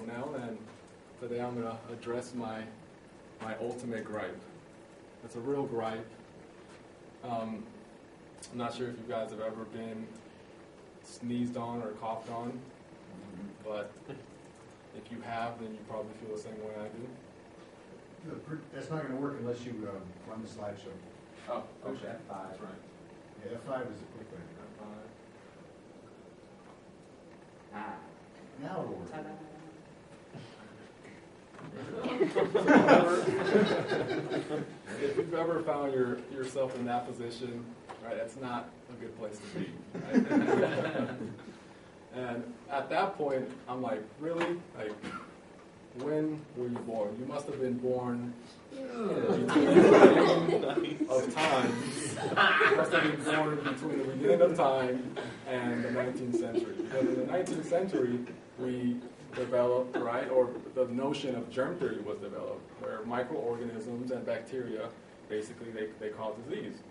Roanel, and today I'm going to address my ultimate gripe. It's a real gripe. I'm not sure if you guys have ever been sneezed on or coughed on, but if you have, then you probably feel the same way I do. That's not going to work unless you run the slideshow. Oh, Push okay. F5. That's right. Yeah, F5 is a quick way. Ah. Now it'll work. Ta-da. If you've ever found yourself in that position, right, that's not a good place to be. Right? And at that point, I'm like, really? Like, when were you born? You must have been born between the beginning of time. You must have been born between the beginning of time and the 19th century. Because in the 19th century, we developed, right, or the notion of germ theory was developed, where microorganisms and bacteria, basically, they cause disease,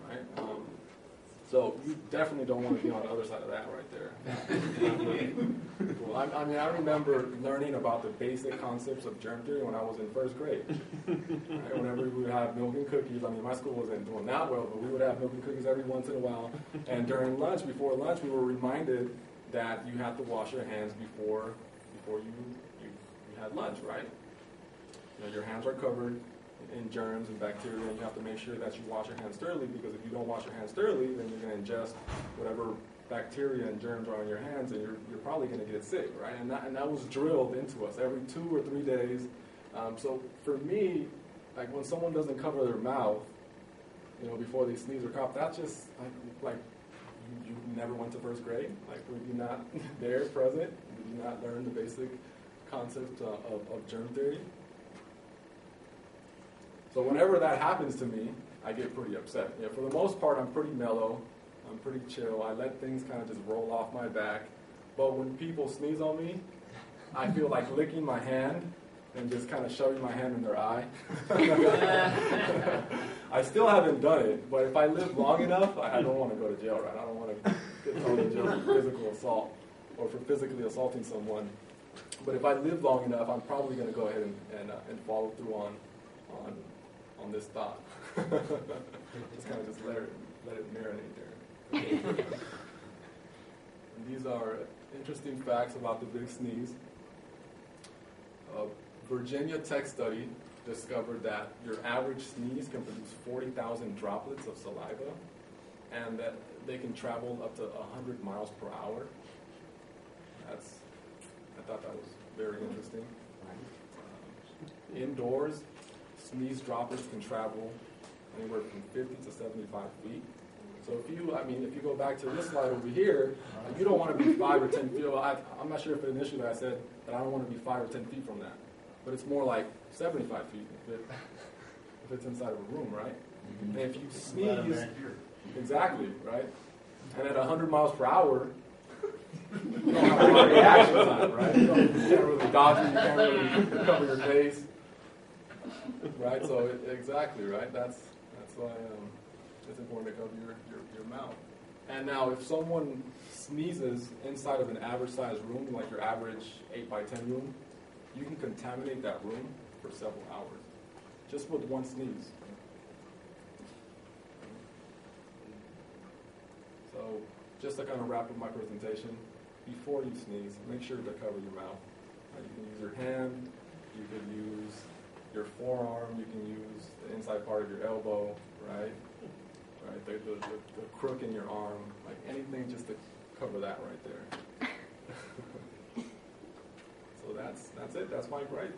right? So you definitely don't want to be on the other side of that right there. Well, I mean, I remember learning about the basic concepts of germ theory when I was in first grade. Right? Whenever we would have milk and cookies, I mean, my school wasn't doing that well, but we would have milk and cookies every once in a while. And during lunch, before lunch, we were reminded that you had to wash your hands before you had lunch, right? You know, your hands are covered in germs and bacteria, and you have to make sure that you wash your hands thoroughly, because if you don't wash your hands thoroughly, then you're going to ingest whatever bacteria and germs are on your hands, and you're probably going to get sick, right? And that was drilled into us every 2 or 3 days. So for me, like when someone doesn't cover their mouth, you know, before they sneeze or cough, that's just like you never went to first grade. Like, were you not there, present? Did you not learn the basic concept of germ theory? So whenever that happens to me, I get pretty upset. Yeah, for the most part, I'm pretty mellow. I'm pretty chill. I let things kind of just roll off my back. But when people sneeze on me, I feel like licking my hand and just kind of shoving my hand in their eye. I still haven't done it, but if I live long enough, I don't want to go to jail, right? I don't want to get thrown in jail for physical assault or for physically assaulting someone. But if I live long enough, I'm probably going to go ahead and follow through on this thought. Just kind of just let it marinate there. And these are interesting facts about the big sneeze. A Virginia Tech study discovered that your average sneeze can produce 40,000 droplets of saliva, and that they can travel up to 100 miles per hour. I thought that was very interesting. Indoors, sneeze droplets can travel anywhere from 50 to 75 feet. So if you go back to this slide over here, you don't want to be 5 or 10 feet. Well, I'm not sure if initially I said that I don't want to be 5 or 10 feet from that, but it's more like 75 feet if it's inside of a room, right? And if you sneeze, exactly, right? And at 100 miles per hour, you don't have a lot of reaction time, right? You can't really dodge it, you can't really cover your face. Right, so exactly, right. That's why it's important to cover your mouth. And now, if someone sneezes inside of an average-sized room, like your average 8x10 room, you can contaminate that room for several hours just with one sneeze. So, just to kind of wrap up my presentation, before you sneeze, make sure to cover your mouth. You can use your hand, you can use your forearm, you can use the inside part of your elbow, right? The crook in your arm, like anything just to cover that right there. So that's it. That's my gripe.